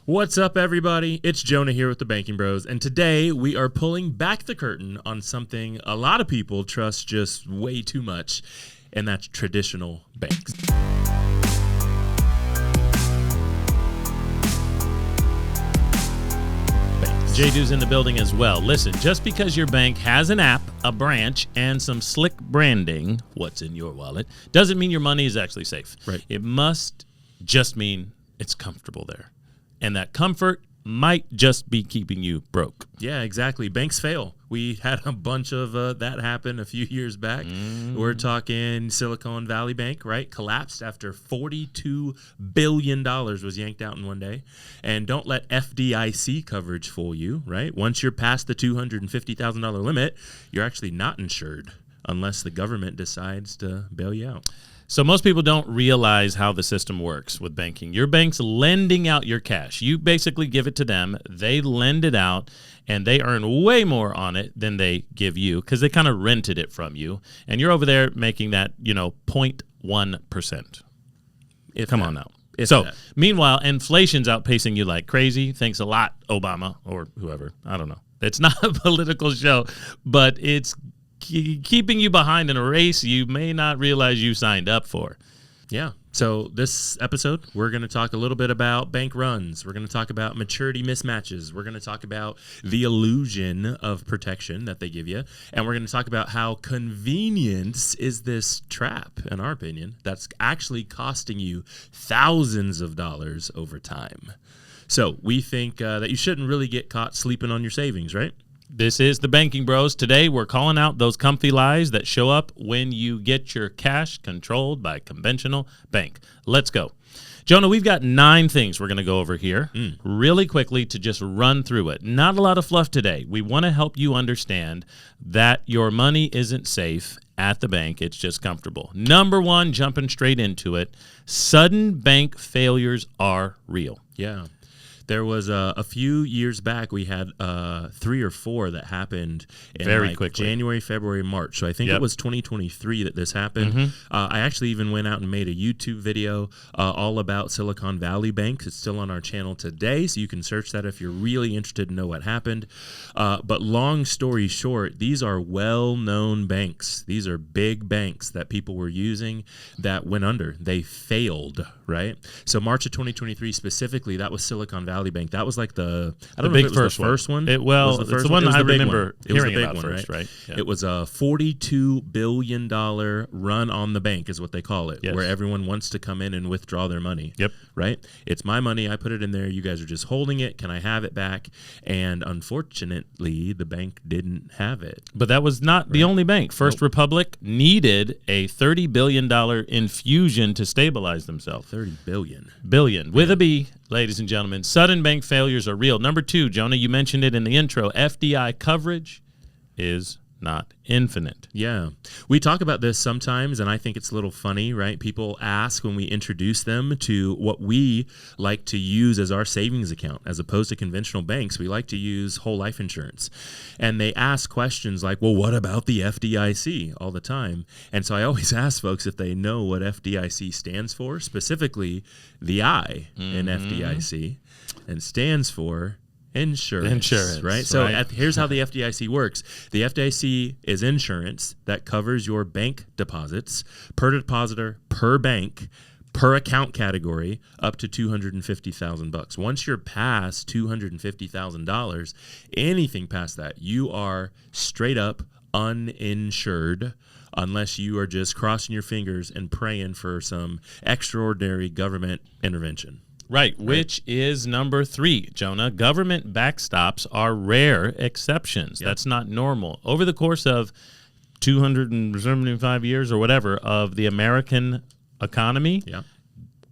What's up, everybody? It's Jonah here with the Banking Bros, and today we are pulling back the curtain on something a lot of people trust just way too much, and that's traditional banks. JDew's in the building as well. Listen, just because your bank has an app, a branch, and some slick branding, what's in your wallet, doesn't mean your money is actually safe. Right. It must just mean it's comfortable there. And that comfort might just be keeping you broke. Yeah, exactly. Banks fail. We had a bunch of that happen a few years back. We're talking Silicon Valley Bank, right? Collapsed after $42 billion was yanked out in one day. And don't let FDIC coverage fool you, right? Once you're past the $250,000 limit, you're actually not insured unless the government decides to bail you out. So most people don't realize how the system works with banking. Your bank's lending out your cash. You basically give it to them. They lend it out, and they earn way more on it than they give you because they kind of rented it from you. And you're over there making that, 0.1%. Come on now. Meanwhile, inflation's outpacing you like crazy. Thanks a lot, Obama, or whoever. I don't know. It's not a political show, but it's keeping you behind in a race you may not realize you signed up for. Yeah. So this episode, we're going to talk a little bit about bank runs. We're going to talk about maturity mismatches. We're going to talk about the illusion of protection that they give you. And we're going to talk about how convenience is this trap, in our opinion, that's actually costing you thousands of dollars over time. So we think that you shouldn't really get caught sleeping on your savings, right? This is the Banking Bros. Today, we're calling out those comfy lies that show up when you get your cash controlled by a conventional bank. Let's go. Jonah, we've got 9 things we're going to go over here really quickly to just run through it. Not a lot of fluff today. We want to help you understand that your money isn't safe at the bank. It's just comfortable. Number 1, jumping straight into it, sudden bank failures are real. Yeah. There was a few years back, we had 3 or 4 that happened in very quickly. January, February, March. So I think it was 2023 that this happened. I actually even went out and made a YouTube video all about Silicon Valley Bank. It's still on our channel today, so you can search that if you're really interested to know what happened. But long story short, these are well-known banks. These are big banks that people were using that went under. They failed, right? So March of 2023 specifically, that was Silicon Valley Bank. That was like the first one. It's the one I remember hearing about first, right? Yeah. It was a $42 billion run on the bank is what they call it, where everyone wants to come in and withdraw their money. Yep. Right? It's my money. I put it in there. You guys are just holding it. Can I have it back? And unfortunately, the bank didn't have it. But that was not the only bank. First Republic needed a $30 billion infusion to stabilize themselves. $30 billion. Billion, with a B, ladies and gentlemen. Sudden bank failures are real. Number 2, Jonah, you mentioned it in the intro. FDI coverage is not infinite. Yeah. We talk about this sometimes, and I think it's a little funny, right? People ask when we introduce them to what we like to use as our savings account, as opposed to conventional banks. We like to use whole life insurance. And they ask questions like, well, what about the FDIC all the time? And so I always ask folks if they know what FDIC stands for, specifically the I in FDIC, and stands for Insurance, right? So here's how the FDIC works. The FDIC is insurance that covers your bank deposits per depositor, per bank, per account category, up to $250,000. Once you're past $250,000, anything past that, you are straight up uninsured unless you are just crossing your fingers and praying for some extraordinary government intervention. Right, which is number 3, Jonah. Government backstops are rare exceptions. That's not normal. Over the course of 275 years or whatever of the American economy,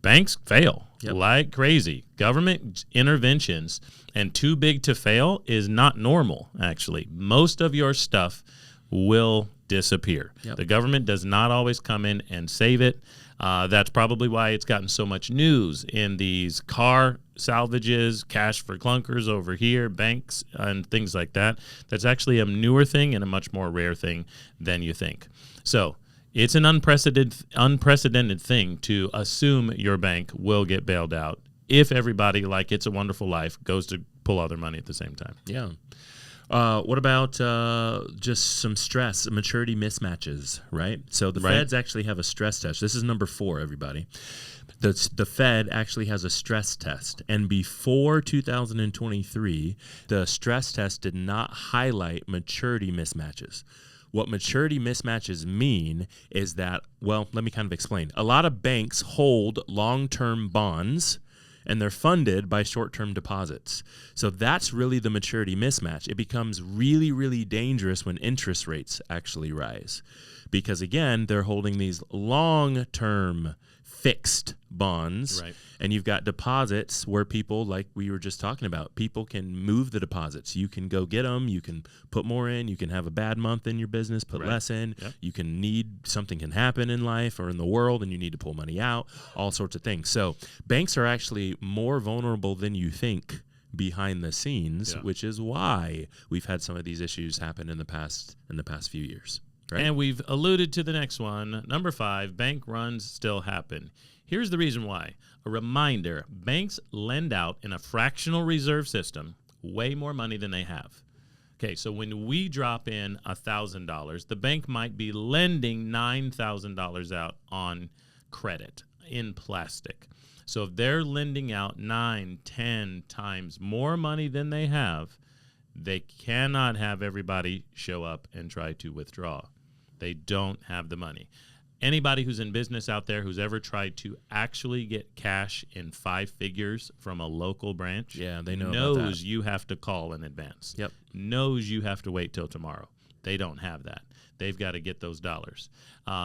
banks fail like crazy. Government interventions and too big to fail is not normal, actually. Most of your stuff will disappear. The government does not always come in and save it. That's probably why it's gotten so much news in these car salvages, cash for clunkers over here, banks, and things like that. That's actually a newer thing and a much more rare thing than you think. So It's an unprecedented thing to assume your bank will get bailed out if everybody, like It's a Wonderful Life, goes to pull all their money at the same time. Yeah. What about just some stress, maturity mismatches, right? So the Feds actually have a stress test. This is number 4, everybody. The Fed actually has a stress test. And before 2023, the stress test did not highlight maturity mismatches. What maturity mismatches mean is that, well, let me kind of explain. A lot of banks hold long-term bonds, and they're funded by short-term deposits. So that's really the maturity mismatch. It becomes really, really dangerous when interest rates actually rise. Because, again, they're holding these long-term fixed bonds, and you've got deposits where people, like we were just talking about, people can move the deposits. You can go get them. You can put more in. You can have a bad month in your business, put less in. Yep. You can something can happen in life or in the world, and you need to pull money out, all sorts of things. So banks are actually more vulnerable than you think behind the scenes, which is why we've had some of these issues happen in the past few years. Right. And we've alluded to the next one. Number 5, bank runs still happen. Here's the reason why. A reminder, banks lend out in a fractional reserve system way more money than they have. Okay, so when we drop in $1,000, the bank might be lending $9,000 out on credit in plastic. So if they're lending out 9, 10 times more money than they have, they cannot have everybody show up and try to withdraw. They don't have the money. Anybody who's in business out there who's ever tried to actually get cash in 5 figures from a local branch, they knows you have to call in advance. Yep. Knows you have to wait till tomorrow. They don't have that. They've got to get those dollars.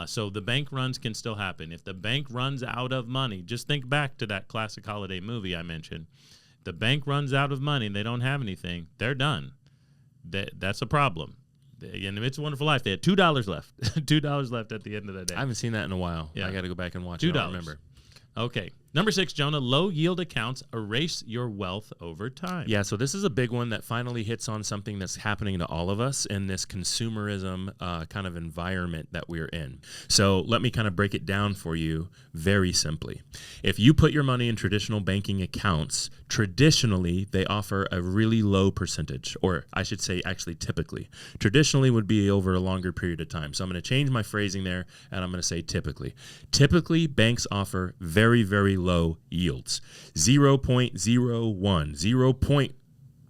So the bank runs can still happen. If the bank runs out of money, just think back to that classic holiday movie I mentioned. The bank runs out of money and they don't have anything, they're done. That's a problem. In It's a Wonderful Life, they had $2 left. $2 left at the end of the day. I haven't seen that in a while. Yeah. I got to go back and watch $2. it. I don't remember. Okay. Number 6, Jonah, low yield accounts erase your wealth over time. Yeah, so this is a big one that finally hits on something that's happening to all of us in this consumerism kind of environment that we're in. So let me kind of break it down for you very simply. If you put your money in traditional banking accounts, traditionally they offer a really low percentage, or I should say actually typically. Traditionally would be over a longer period of time. So I'm going to change my phrasing there, and I'm going to say typically. Typically, banks offer very, very low yields, 0.01, 0.1,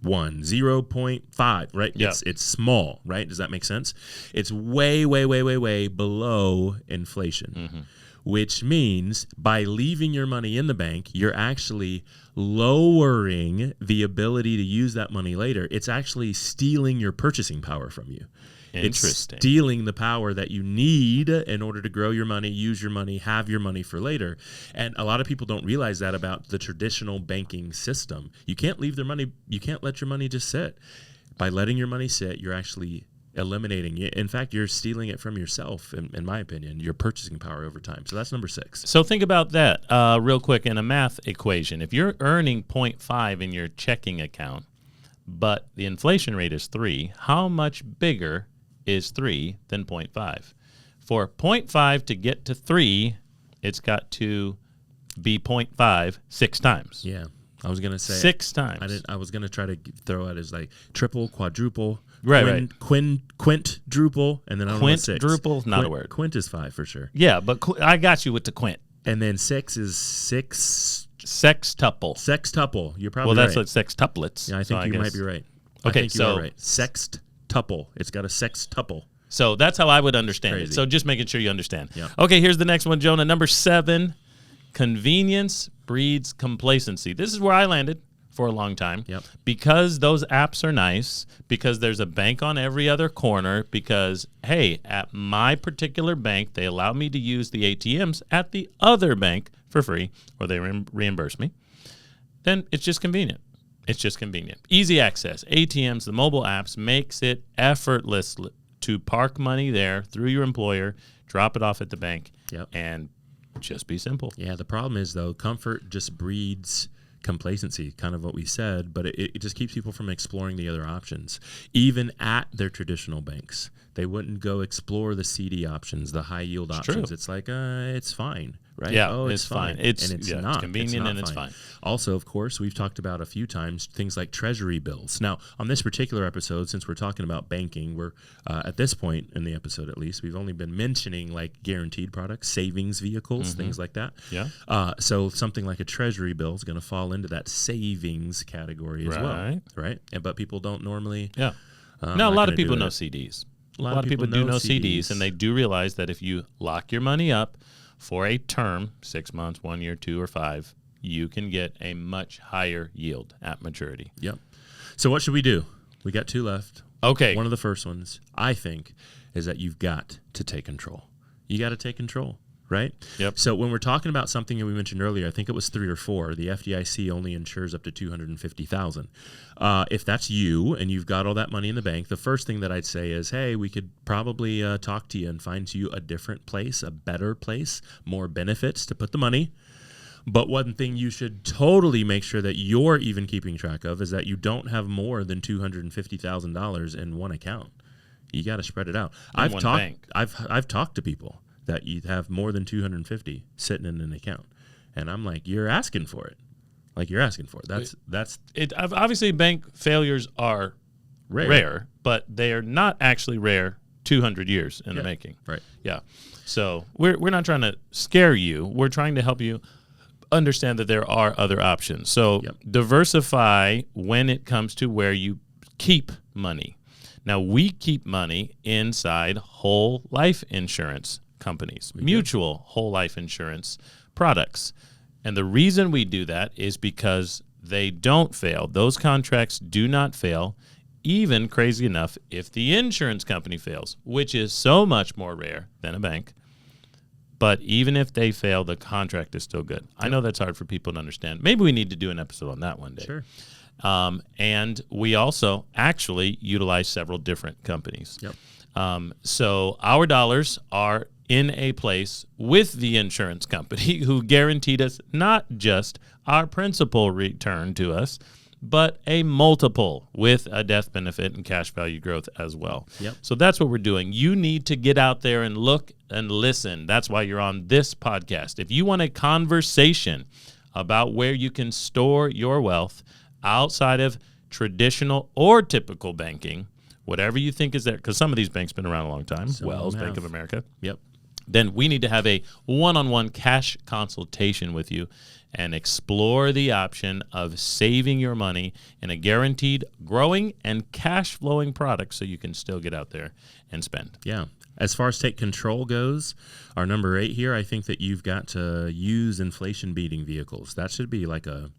0.5, right? Yeah. It's small, right? Does that make sense? It's way, way, way, way, way below inflation, which means by leaving your money in the bank, you're actually lowering the ability to use that money later. It's actually stealing your purchasing power from you. Interesting. It's stealing the power that you need in order to grow your money, use your money, have your money for later. And a lot of people don't realize that about the traditional banking system. You can't leave their money. You can't let your money just sit. By letting your money sit, you're actually eliminating it. In fact, you're stealing it from yourself, in my opinion, your purchasing power over time. So that's number 6. So think about that real quick in a math equation. If you're earning 0.5 in your checking account, but the inflation rate is 3, how much bigger is 3 than 0.5? For 0.5 to get to 3, it's got to be 0.5 6 times. Yeah, I was gonna say 6 times. I was gonna try to throw it as like triple, quadruple, quintruple, and then I don't know 6. Quintruple, not a word. Quint is 5 for sure. Yeah, but I got you with the quint. And then 6 is 6. Sextuple. Sextuple. You're probably right. Well, that's right. like sextuplets. Yeah, I think you might be right. Okay, I think you are right. Sextuple. It's got a sextuple. So that's how I would understand it. So just making sure you understand. Yeah. Okay, here's the next one, Jonah. Number 7, convenience breeds complacency. This is where I landed for a long time. Yep. Because those apps are nice, because there's a bank on every other corner, because, hey, at my particular bank, they allow me to use the ATMs at the other bank for free, or they reimburse me, then it's just convenient. It's just convenient. Easy access. ATMs, the mobile apps, makes it effortless to park money there through your employer, drop it off at the bank, and just be simple. Yeah, the problem is, though, comfort just breeds complacency, kind of what we said, but it just keeps people from exploring the other options, even at their traditional banks. They wouldn't go explore the CD options, the high yield options. True. It's like, it's fine, right? Yeah, oh, it's fine. It's not. It's convenient and it's fine. Also, of course, we've talked about a few times things like treasury bills. Now, on this particular episode, since we're talking about banking, we're at this point in the episode, at least, we've only been mentioning like guaranteed products, savings vehicles, things like that. Yeah. So something like a treasury bill is going to fall into that savings category as well, right? But people don't normally. Yeah. Now, a lot of people know CDs. A lot of people do know CDs, and they do realize that if you lock your money up for a term, 6 months, 1 year, 2 or 5, you can get a much higher yield at maturity. Yep. So what should we do? We got 2 left. Okay. One of the first ones, I think, is that you've got to take control. You got to take control, right? Yep. So when we're talking about something that we mentioned earlier, I think it was 3 or 4, the FDIC only insures up to $250,000. If that's you and you've got all that money in the bank, the first thing that I'd say is, hey, we could probably talk to you and find you a different place, a better place, more benefits to put the money. But one thing you should totally make sure that you're even keeping track of is that you don't have more than $250,000 in one account. You got to spread it out. I've talked to people that you have more than 250 sitting in an account, and I'm like, you're asking for it. Like you're asking for it. That's it. Obviously, bank failures are rare, but they are not actually rare. 200 years in the making. Right. Yeah. So we're not trying to scare you. We're trying to help you understand that there are other options. So diversify when it comes to where you keep money. Now, we keep money inside whole life insurance companies, mutual whole life insurance products. And the reason we do that is because they don't fail. Those contracts do not fail, even crazy enough, if the insurance company fails, which is so much more rare than a bank. But even if they fail, the contract is still good. I know that's hard for people to understand. Maybe we need to do an episode on that one day. Sure. And we also actually utilize several different companies. Yep. So our dollars are in a place with the insurance company who guaranteed us not just our principal return to us, but a multiple with a death benefit and cash value growth as well. Yep. So that's what we're doing. You need to get out there and look and listen. That's why you're on this podcast. If you want a conversation about where you can store your wealth outside of traditional or typical banking, whatever you think is there, because some of these banks been around a long time, Wells, Bank of America. Yep. Then we need to have a one-on-one cash consultation with you and explore the option of saving your money in a guaranteed growing and cash flowing product so you can still get out there and spend. Yeah. As far as take control goes, our number 8 here, I think that you've got to use inflation beating vehicles. That should be like a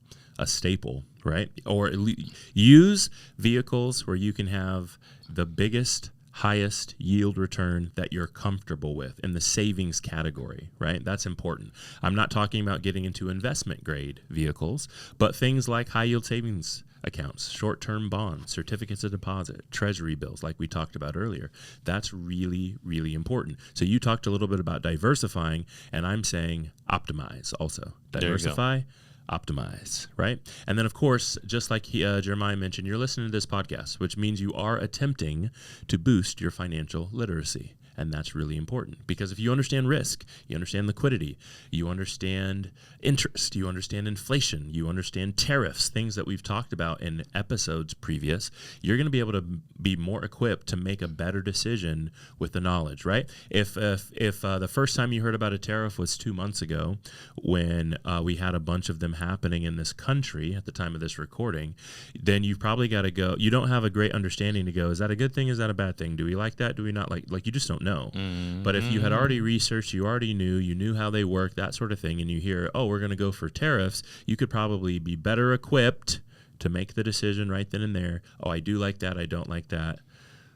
staple, right? Or at least use vehicles where you can have the biggest, highest yield return that you're comfortable with in the savings category, right? That's important. I'm not talking about getting into investment grade vehicles, but things like high yield savings accounts, short-term bonds, certificates of deposit, treasury bills, like we talked about earlier. That's really, really important. So you talked a little bit about diversifying, and I'm saying optimize also. Diversify, optimize, right? And then, of course, just like Jeremiah mentioned, you're listening to this podcast, which means you are attempting to boost your financial literacy. And that's really important because if you understand risk, you understand liquidity, you understand interest, you understand inflation, you understand tariffs, things that we've talked about in episodes previous, you're going to be able to be more equipped to make a better decision with the knowledge, right? If the first time you heard about a tariff was 2 months ago when we had a bunch of them happening in this country at the time of this recording, then you've probably got to go, you don't have a great understanding to go, is that a good thing? Is that a bad thing? Do we like that? Do we not like you just don't know. Mm-hmm. But if you had already researched, you already knew, you knew how they work, that sort of thing, and you hear, oh, we're going to go for tariffs, you could probably be better equipped to make the decision right then and there. Oh, I do like that, I don't like that,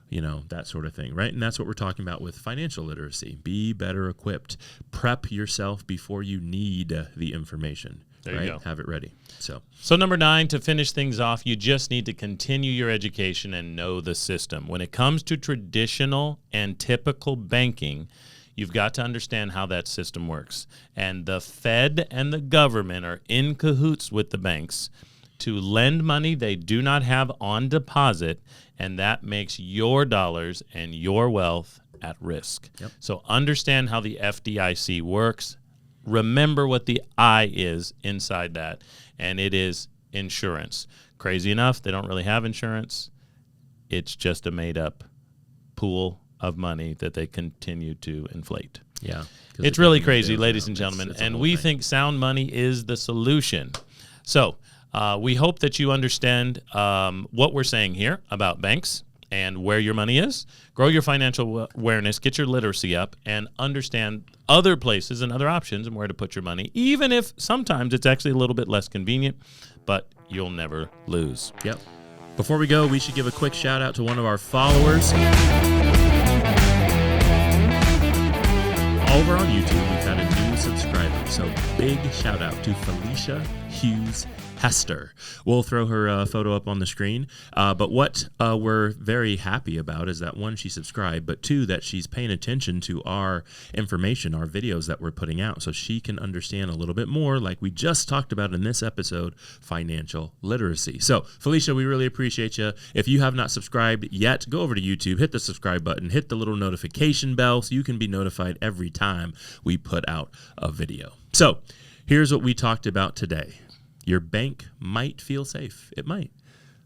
that sort of thing, right? And that's what we're talking about with financial literacy. Be better equipped. Prep yourself before you need the information. There you go. Have it ready. So number 9, to finish things off, you just need to continue your education and know the system. When it comes to traditional and typical banking, you've got to understand how that system works. And the Fed and the government are in cahoots with the banks. to lend money they do not have on deposit, and that makes your dollars and your wealth at risk. Yep. So understand how the FDIC works. Remember what the I is inside that, and it is insurance. Crazy enough, they don't really have insurance. It's just a made-up pool of money that they continue to inflate. Yeah. It's really crazy, ladies and gentlemen, and we think sound money is the solution. So we hope that you understand what we're saying here about banks and where your money is. Grow your financial awareness, get your literacy up, and understand other places and other options and where to put your money, even if sometimes it's actually a little bit less convenient, but you'll never lose. Yep. Before we go, we should give a quick shout out to one of our followers. Over on YouTube, we've had a new subscriber, so big shout out to Felicia Hughes Hester. We'll throw her photo up on the screen. But what we're very happy about is that, one, she subscribed, but two, that she's paying attention to our information, our videos that we're putting out, so she can understand a little bit more, like we just talked about in this episode, financial literacy. So, Felicia, we really appreciate you. If you have not subscribed yet, go over to YouTube, hit the subscribe button, hit the little notification bell so you can be notified every time we put out a video. So, here's what we talked about today. Your bank might feel safe. It might.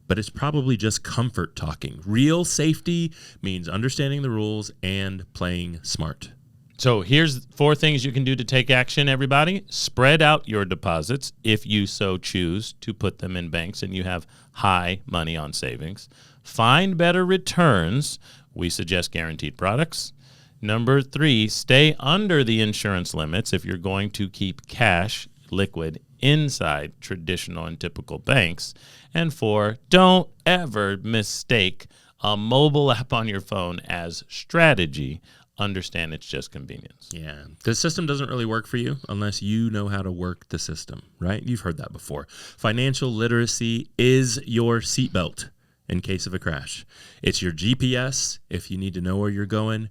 But it's probably just comfort talking. Real safety means understanding the rules and playing smart. So here's 4 things you can do to take action, everybody. Spread out your deposits if you so choose to put them in banks and you have high money on savings. Find better returns. We suggest guaranteed products. Number 3, stay under the insurance limits if you're going to keep cash liquid inside traditional and typical banks. And 4, don't ever mistake a mobile app on your phone as strategy. Understand it's just convenience. Yeah. The system doesn't really work for you unless you know how to work the system, right? You've heard that before. Financial literacy is your seatbelt in case of a crash. It's your GPS if you need to know where you're going.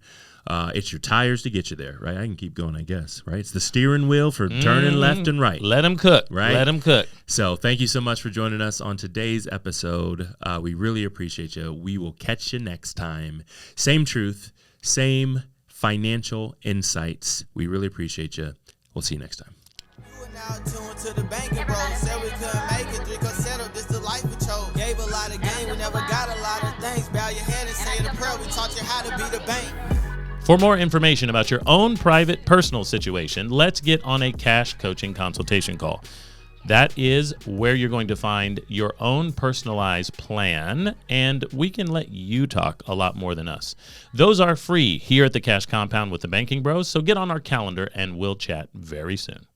It's your tires to get you there, right? I can keep going, I guess, right? It's the steering wheel for turning left and right. Let them cook, right? Let them cook. So thank you so much for joining us on today's episode. We really appreciate you. We will catch you next time. Same truth, same financial insights. We really appreciate you. We'll see you next time. You are now tuned to the banking bros. Said we couldn't make it, drink or settle. This the life we chose. Gave a lot of game, we never got a lot of things. Bow your head and say the prayer. We taught you how to be the bank. For more information about your own private personal situation, let's get on a cash coaching consultation call. That is where you're going to find your own personalized plan, and we can let you talk a lot more than us. Those are free here at the Cash Compound with the Banking Bros, so get on our calendar and we'll chat very soon.